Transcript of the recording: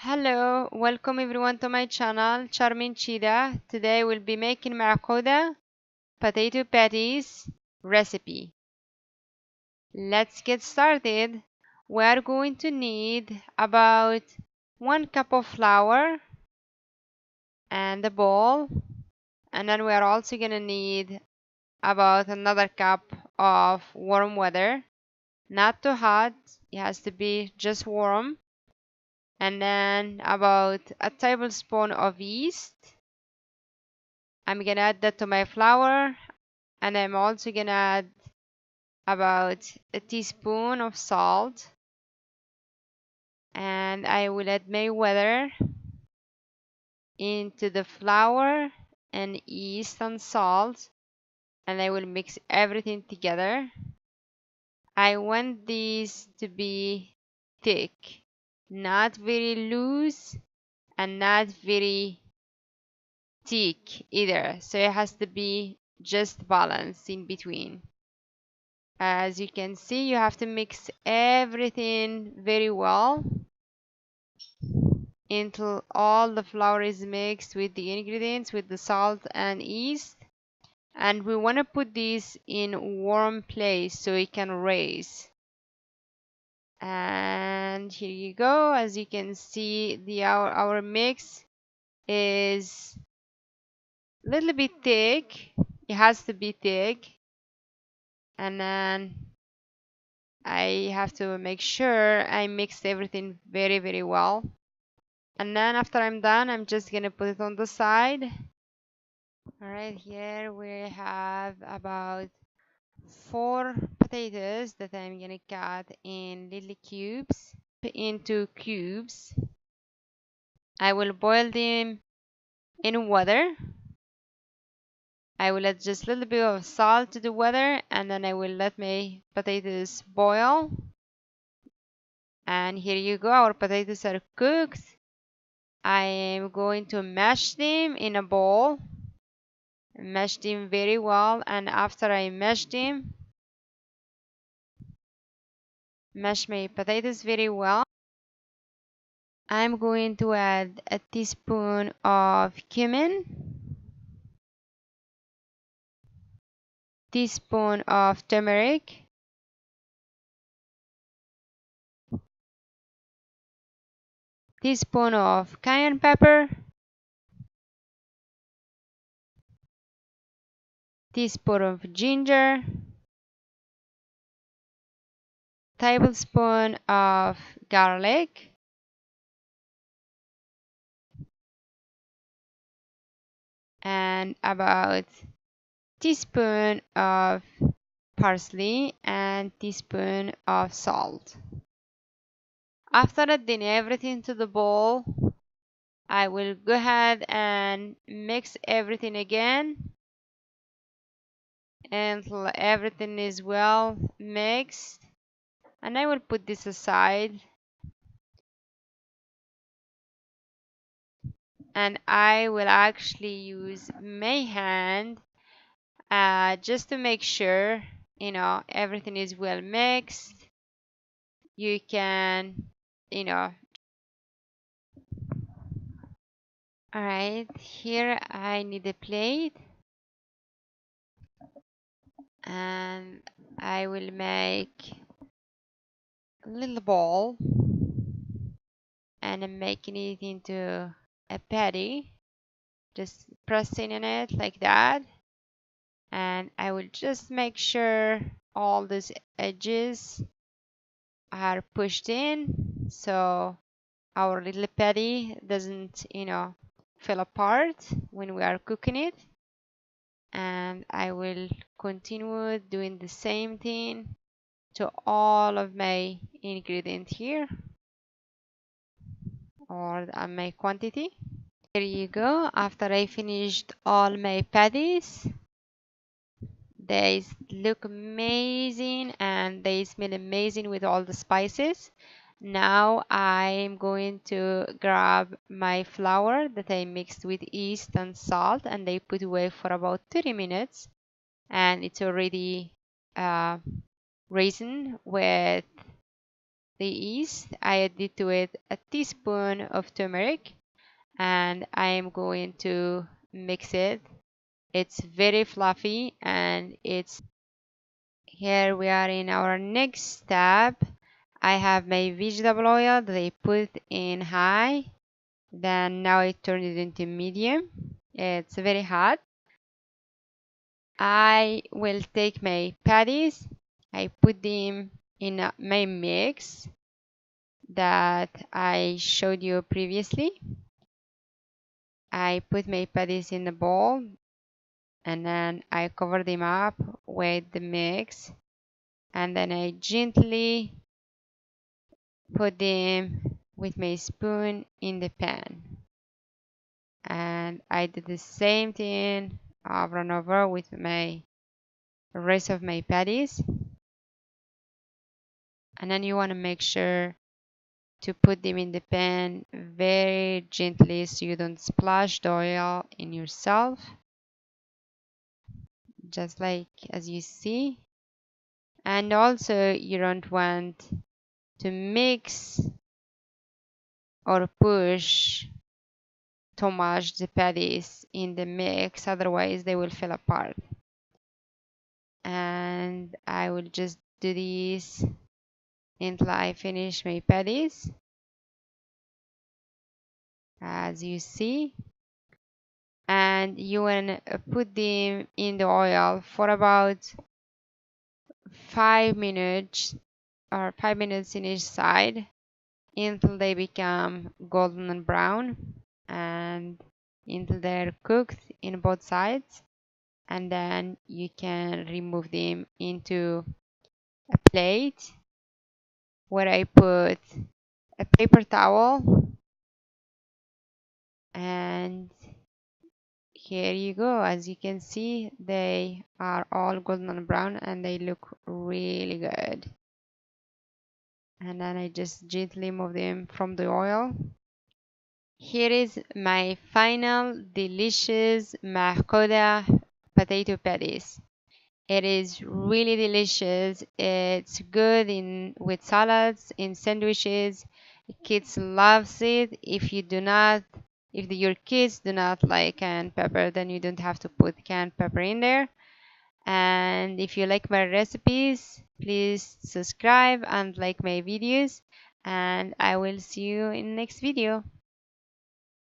Hello, welcome everyone to my channel, Charming Cheetah. Today we'll be making Maakouda potato patties recipe. Let's get started. We are going to need about 1 cup of flour and a bowl, and then we are also gonna need about another cup of warm water. Not too hot, it has to be just warm. And then about a tablespoon of yeast. I'm gonna add that to my flour, and I'm also gonna add about a teaspoon of salt, and I will add my water into the flour and yeast and salt, and I will mix everything together. I want these to be thick, not very loose and not very thick either, so it has to be just balanced in between. As you can see, you have to mix everything very well until all the flour is mixed with the ingredients, with the salt and yeast. And we want to put this in a warm place so it can raise. And here you go. As you can see, our mix is a little bit thick. It has to be thick. And then I have to make sure I mixed everything very well. And then after I'm done, I'm just gonna put it on the side. Alright, here we have about 4 potatoes that I'm gonna cut in little cubes. Into cubes. I will boil them in water. I will add just a little bit of salt to the water, and then I will let my potatoes boil. And here you go, our potatoes are cooked. I am going to mash them in a bowl. Mash them very well, and after I mash them, mash my potatoes very well, I'm going to add a teaspoon of cumin, teaspoon of turmeric, teaspoon of cayenne pepper, teaspoon of ginger, tablespoon of garlic, and about teaspoon of parsley and teaspoon of salt. After adding everything to the bowl, I will go ahead and mix everything again until everything is well mixed, and I will put this aside, and I will actually use my hand just to make sure everything is well mixed. You can alright, here I need a plate, and I will make a little ball, and I'm making it into a patty, just pressing in it like that. And I will just make sure all these edges are pushed in so our little patty doesn't fall apart when we are cooking it. And I will continue doing the same thing to all of my ingredients here, or my quantity. Here you go. After I finished all my patties, they look amazing and they smell amazing with all the spices. Now I'm going to grab my flour that I mixed with yeast and salt, and I put away for about 30 minutes, and it's already risen with the yeast. I added to it a teaspoon of turmeric, and I am going to mix it. It's very fluffy, and it's here we are in our next step. I have my vegetable oil that I put in high, then now I turn it into medium. It's very hot. I will take my patties, I put them in my mix that I showed you previously. I put my patties in the bowl, and then I cover them up with the mix, and then I gently put them with my spoon in the pan. And I did the same thing over and over with my rest of my patties. And then you want to make sure to put them in the pan very gently so you don't splash the oil in yourself, just like as you see. And also you don't want to mix or push too much the patties in the mix, otherwise they will fall apart. And I will just do this until I finish my patties, as you see. And you want to put them in the oil for about 5 minutes, or 5 minutes in each side, until they become golden and brown, and until they're cooked in both sides. And then you can remove them into a plate where I put a paper towel, and here you go. As you can see, they are all golden and brown, and they look really good. And then I just gently move them from the oil. Here is my final delicious Maakouda potato patties. It is really delicious. It's good in with salads, in sandwiches. Kids loves it. If your kids do not like canned pepper, then you don't have to put canned pepper in there. And if you like my recipes, please subscribe and like my videos. And I will see you in the next video.